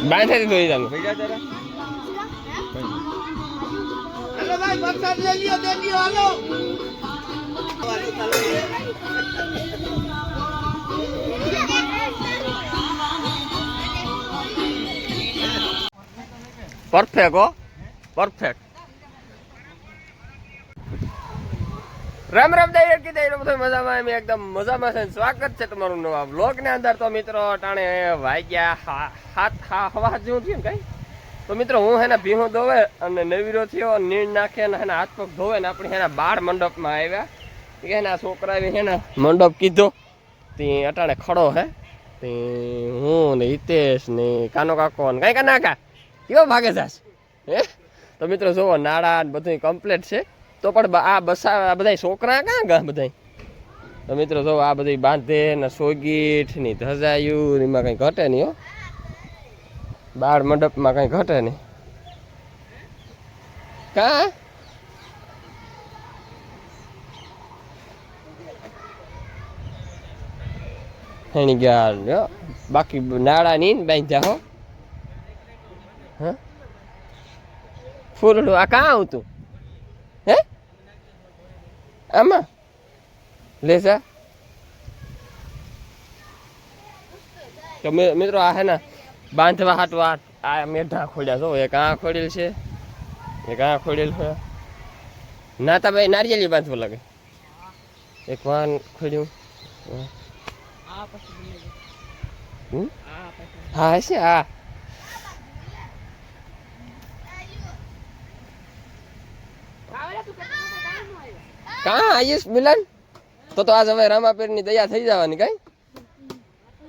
બાંધે દોઈ જાવ हेलो भाई बक्सा ले लियो दे दियो हेलो પરફેક્ટ હો પરફેક્ટ રામ રામ દાઈ કીધા એ બધું મજામાં એમ એકદમ મજામાં છે સ્વાગત છે તમારું નવા બ્લોગ ની અંદર તો મિત્રો ટાણે વાગ્યા હવા જેવું થયું કઈ તો મિત્રો હું હેને ભીહું ધોવે અને નવીરો થયો નીણ નાખે ને હેના હાથ પગ ધોવે ને આપણે હેના બાળ મંડપમાં આવ્યા એના છોકરા હેને મંડપ કીધો તે અટાણે ખડો હે તે હું ને હિતેશ ને કાનો કાકો ને કઈ નાકા કેવો ભાગે જાશ હે તો મિત્રો જોવો નાળા ને બધું કમ્પ્લીટ છે તો પણ આ બસા બધા છોકરા ક્યાં ગયા બધા તો મિત્રો જો આ બધી બાંધે ને સોગીઠ ની ધજાયું એમાં કઈ ઘટે નહીં હો બાળ મંડપમાં કઈ ઘટે નહીં કા એની ગયા બાકી નાળા ની બાંધ્યા હો હા ફૂલડું આ કાં આવતું હે આમાં લેસા તો મિત્રો આ હે ને બાંધવા હાટવા આ મેઢા ખોલ્યા છો એક આ ખોડેલ છે એક આ ખોડેલ છે નાતા ભાઈ નારિયેલી બાંધવા લાગે એક વાન ખોડ્યું હા છે હા કાં આયુષ મિલન તો આજ હવે રામાપીર ની દયા થઈ જવાની કઈ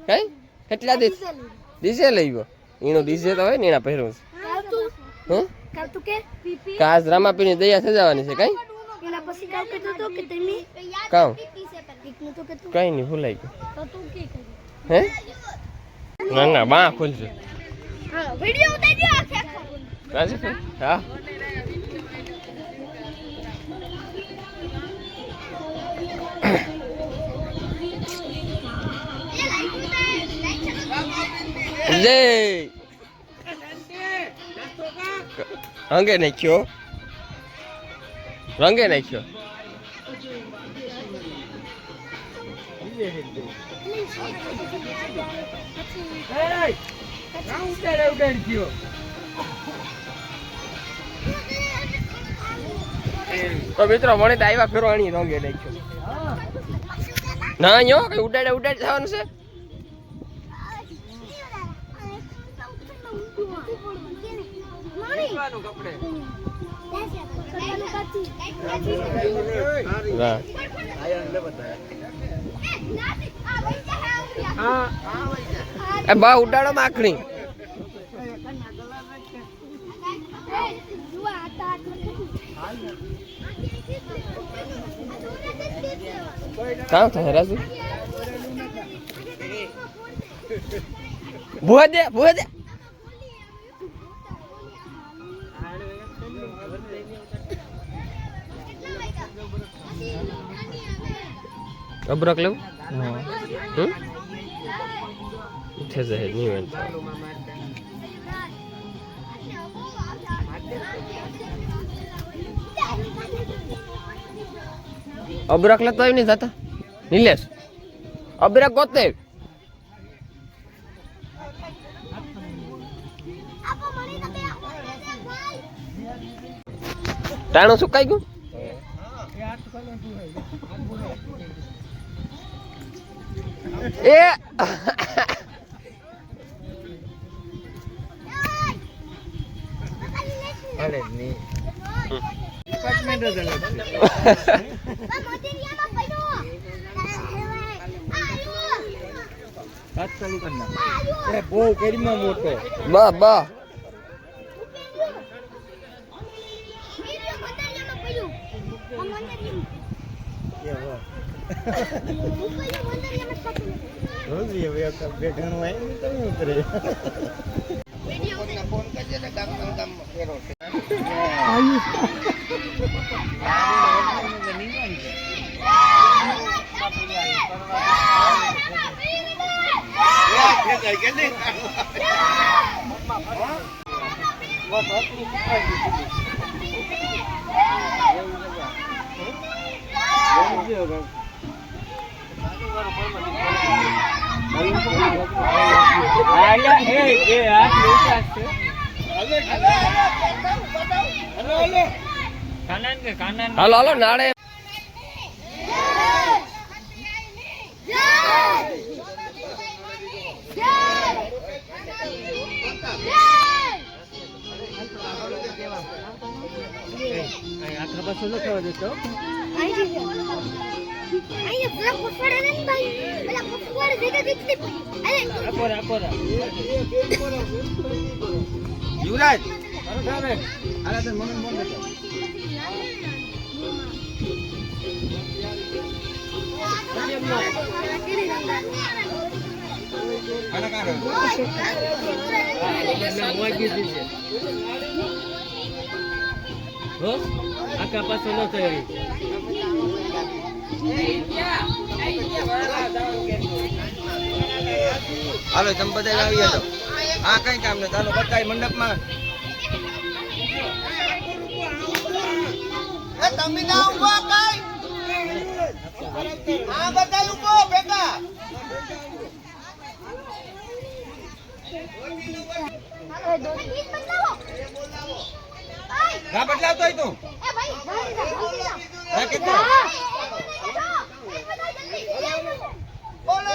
કઈ કેટલા ડીજે લઈ ગયો એનો ડીજે તો હોય ને એના પહેરવું છે કાજ રામાપીર ની દયા થઈ જવાની છે કઈ કામ કઈ નહીં ભૂલાઈ ગયું હે ના ના બા ખોલજો હા જય રંગે નાખ્યો રંગે નાખ્યો તો મિત્રો મને તો આવ્યા ફેરો અણી રંગે નાખ્યો ના યો કઈ ઉડાડે ઉડાડે થવાનું છે બા ઉડાડો માખણી કામ થાય રાજુ ભૂવા દે ભૂવા દે અબરક લઉં ઉઠે જાય નહીં અબરક લેતો આવી નહીં થતા નિલેશ અબરક ગોતે ટાણું સુકાઈ ગયું એ અરે ની ડિપાર્ટમેન્ટ જ અલગ બહુ કેરીમાં મોટો બા બા ફોન કરજે ને ગામ ફેરો છે હાલો હાલો નાડે યુવરાજ આખા પાછો ન થયો હાલો તમે બધા આવી જાઓ આ કઈ કામ નથી હાલો બધા મંડપમાં તમે ના ઉભો કઈ આ બધા ઉભો ભેગા રા બદલાવતો હોય તું રા કેટલો બોલો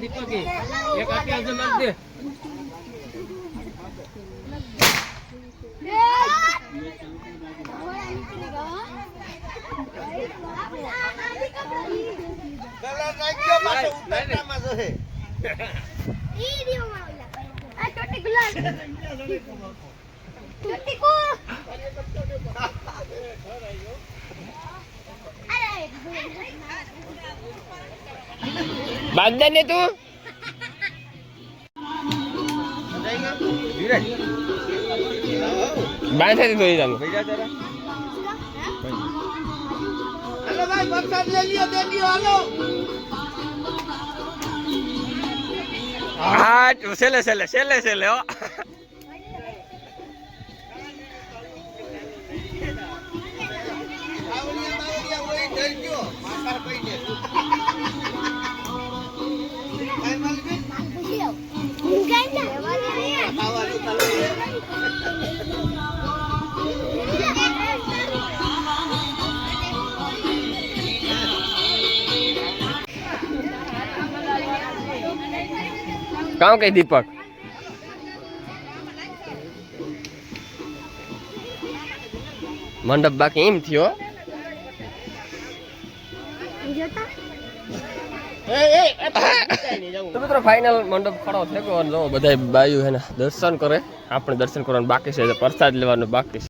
દીપક એક આટી નાખ દે કલર નાખ્યો પાછો ઉતારવામાં જોહે ઈ દીઓ માવલા આ ટોટી ગુલાલ ટોટી કો બાંધે ને તું યુવરાજ બાંધે તો તમે ભૈયા જરા હાલો ભાઈ પ્રસાદ લઈ લ્યો દે દ્યો હાલો હા છેલ્લે છેલ્લે છેલ્લે છેલ્લે હો આવડિયા હોય ડર ગયો માથા પઈને કાઈ માલવી પૂછી આવ હું કાઈ ના ખાવાનું ચાલુ કામ કઈ દીપક મંડપ બાકી એમ થયો જોતા તો મિત્રો ફાઇનલ મંડપ ખડો થયો અને જો બધા બાયું હે ને દર્શન કરે આપણે દર્શન કરવાનું બાકી છે પ્રસાદ લેવાનું બાકી છે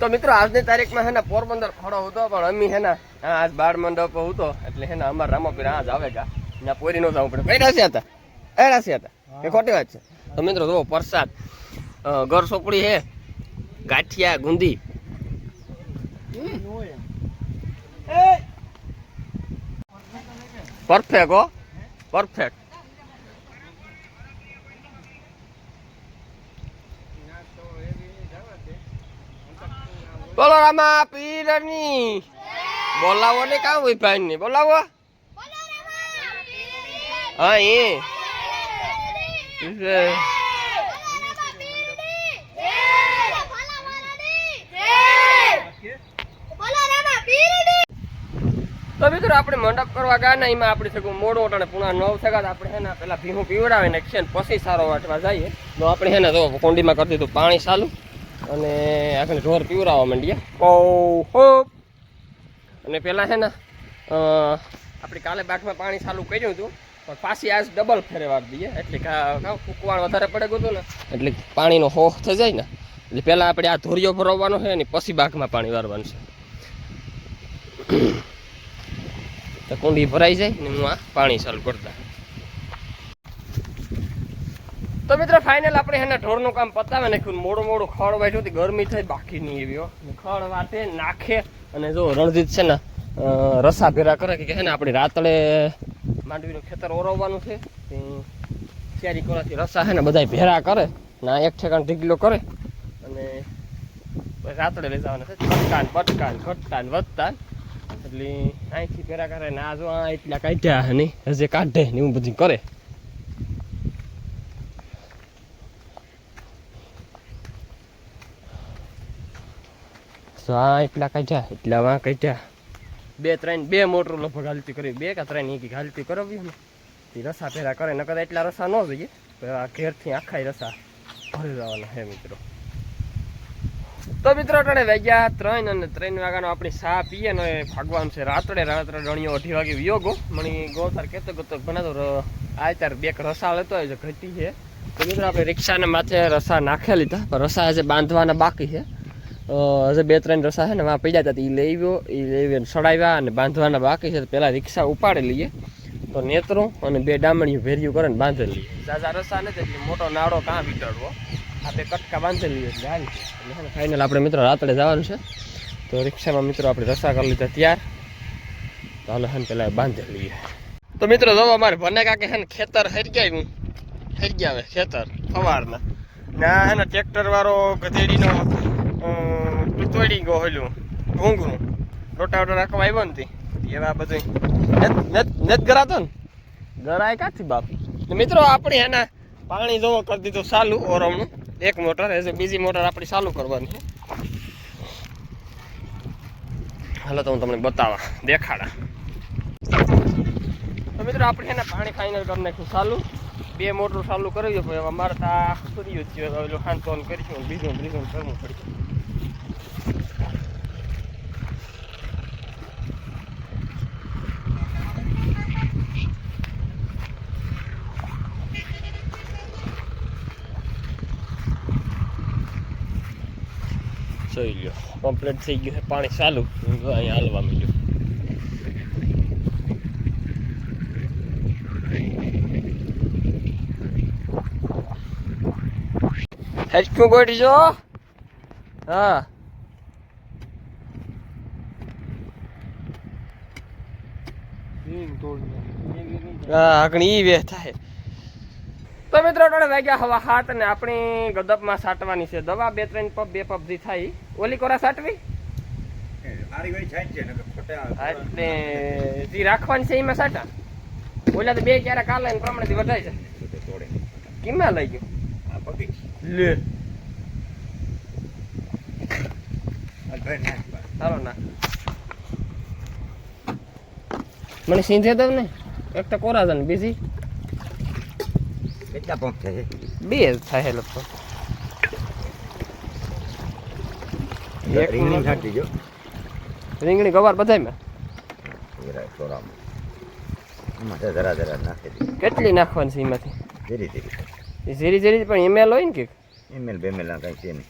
તો મિત્રો આજની તારીખમાં હે ને પોરબંદર ખડો હતો પણ અમી હે ને આજ બાળ મંડપ હતો એટલે હે ને અમારા રામાપીર આજ આવેગા ત્યાં પોરી નો જવું પડે કઈ રાશિ હતા એ રાશિ હતા એ ખોટી વાત છે તો મિત્રો જો પ્રસાદ ઘર સોપડી હે ગાંઠિયા ગુંદી પરફેક્ટ હો પરફેક્ટ બોલો રામા પીરની બોલાવો ને કામ હોય ભાઈ ની બોલાવો હા એ તો મિત્રો આપણે મંડપ કરવા ગયા ને એમાં આપણે થયું મોડો અને પુણા 9 થયા આપણે હે ને પેલા ભીહું પીવડાવે ને છે ને પછી સારો વાટવા જઈએ તો આપણે હે ને તો કોંડીમાં કરી દીધું પાણી ચાલુ અને આખને ઢોર પીવડાવવા માંડીએ ઓ હો અને પેલા હે ને આપણે કાલે બાટમાં પાણી ચાલુ કર્યું હતું પણ પાછી આજ ડબલ ફેરે વાર દઈએ એટલે ફૂકવાણ વધારે પડે ગયું ને એટલે પાણીનો હોફ થઈ જાય ને એટલે પહેલાં આપણે આ ધોરિયો ભરવાનો છે ને પછી બાગમાં પાણી વારવાનું છે તો કુંડી ભરાઈ જાય ને હું આ પાણી ચાલુ કરતા. તો મિત્રો ફાઇનલ આપણે એના ઢોરનું કામ પતાવે નાખ્યું. મોડું ખડ વાટ્યું હતી, ગરમી થઈ બાકી નહીં એવી ખડ વાટે નાખે. અને જો રણજીત છે ને રસા ભેરા કરે કે છે ને આપણે રાતળે માંડવીનું ખેતર ઓરવવાનું છે, તૈયારી કરવાથી રસા છે ને બધા ભેરા કરે ના એક ઠેકાણ ઢીગલો કરે અને રાતળે લઈ જવાના છે. કટકાન પટકાન ઘટતાન વધતાન એટલે અહીંથી ભેરા કરે ને આ જો આ એટલા કાઢ્યા નહીં હજી કાઢે ને એવું બધું કરે. એટલા કાઢ્યા એટલા વાં કાઢ્યા. 2 મોટર લગભગ હાલતી કરી, 2 કે 3 એક હાલતી કરાવી ને તે રસા પહેલા કરે. નકર એટલા રસા ન જોઈએ, ઘેરથી આખા રસા ભરી જવાના છે મિત્રો. તો મિત્રો અટાણે વાગ્યા 3 અને 3 વાગ્યાનો આપણી ચા પીએ ને ભાગવાનું છે રાત્રે ડણીઓ 2:30 વાગે વિયોગો મણી ગોતાર કહેતો બનાતો આ તાર 2 રસા લેતો હોય ઘટી છે. તો મિત્રો આપણે રિક્ષાને માથે રસા નાખી લીધા, પણ રસા હજે બાંધવાના બાકી છે. હજે 2-3 રસા છે ને વાં પીડ્યા હતા, એ લઈ સડાવ્યા અને બાંધવાના બાકી છે. પહેલાં રિક્ષા ઉપાડી લઈએ તો નેતરું અને 2 ડામણીઓ ભેર્યું કરે ને બાંધી લઈએ. ઝાઝા રસા નથી એટલે મોટો નાળો કાં વીટાડવો, આ 2 કટકા બાંધી લઈએ એટલે હાલ છે. એટલે ફાઇનલ આપણે મિત્રો રાત્રે જવાનું છે. તો રિક્ષામાં મિત્રો આપણે રસા કરી લીધા તૈયાર. તો હાલો હે પહેલાં બાંધી લઈએ. તો મિત્રો જો અમારે ભને કાકે હે ને ખેતર હરી ગયા ખેતર સવારના ના હે ને ટ્રેક્ટર વાળો ગધેડીનો તોડી ગયો હોલું ઘૂંઘરું રોટાવટર રાખવા આવ્યો ને એવા બધું નથી ગરાતો ને ગરાય કાંથી બાપ. મિત્રો આપણે એના પાણી જોવો કરી દીધું ચાલુ ઓરમનું 1 મોટર હશે, બીજી મોટર આપણી ચાલુ કરવાની છે. હાલો તો હું તમને બતાવવા દેખાડા. તો મિત્રો આપણે એના પાણી ફાઇનલ કરી નાખ્યું ચાલુ, 2 મોટર ચાલુ કરી દો. અમારે તો આ સુર્યું જ છે, હવે ખાન તોન કરીશું બીજું કરવું પડશે. જોઈ લો કમ્પ્લીટ થઈ ગયું છે પાણી ચાલુ, અહીંયા હાલવા મળ્યું. હેચકું ગોઠી જો. હા આગળ ઈ વે થાય. તો મિત્રો અટાણે વાગ્યા હવા 7 અને આપણી ગદપમાં સાટવાની છે દવા. 2-3 પપ 2 પપ જી થાય ઓલી કોરા સાટવી એટલે જી રાખવાની છે એમાં સાટા. ઓલા તો 2 ક્યારે કાલે ને પ્રમાણેથી વધાય છે. કિંમા લઈ ગયો લે હાલો ના મને સીંધે દઉં ને એક તો કોરા છે ને બીજી કેટલા પંપ થાય? 2 થાય લગભગ. રીંગણી છાંટી જો, રીંગણી ગવાર બધાયમાં જરા નાખી દે. કેટલી નાખવાની છે એમાંથી? ધીરે ઝીરી પણ એમએલ હોય ને કે એમએલ બેમેલ કઈ છે નહીં.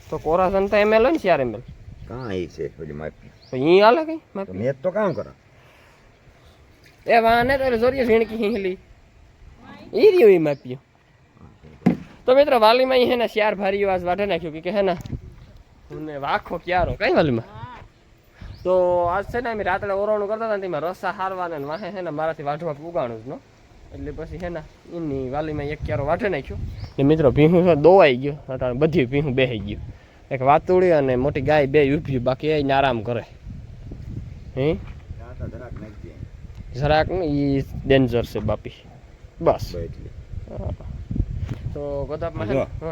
તો કોરાસન તો એમએલ હોય ને 4 ml. કાં એ છે ઓલી માપી તો ઈ હાલે કઈ માપી મેં તો કામ કરો એ વાને તો જોરિયો ઝીણકી હિંહલી ઈ રહ્યો ઈ માપ્યો. તો મિત્રો વાલીમાં ઈ હે ને 4 ભારીઓ આજ વાઢે નાખ્યું કે હે ને મને વાખો ક્યારો કઈ વાલીમાં. તો આજ છે ને અમે રાત્રે ઓરવણું કરતા હતા ને તેમાં રસા હારવાના ને વાહે હે ને મારાથી વાઢવા ઉગાણું જ નો એટલે પછી હે ને એની વાલીમાં 1 ક્યારો વાઢે નાખ્યો ને મિત્રો ભીહું દોવાઈ ગયો અટાણે બધી ભીહું બેહી ગયું. એક વાતુડી અને મોટી ગાય 2 ઊભી બાકી એ આરામ કરે. હે જરાક ને ઈ ડેન્જર છે બાપી બસ. તો ગોદાપમાં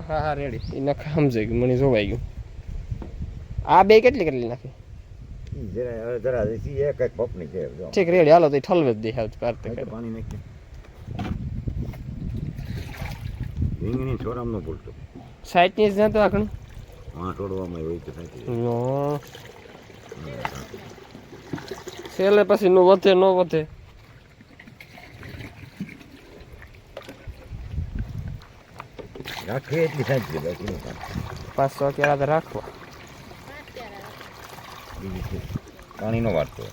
હા રેડી એ નખ સમજાઈ ગયું મને જોવાઈ ગયું. આ 2 કેટલી નાખી જરા એક પપ ની છે ઠીક રેડી હાલો તો ઠલવે જ દે પાણી નાખી. રીંગણી છોરામ ન બોલતો સાઈડ ની જ તો આખણી હા છોડવામાં હોય તો નો છેલ્લે પછી નો વધે ન વધે. રાખે એટલી સાચી 500 ક્યારા તો રાખવા. પાણીનો વાટકો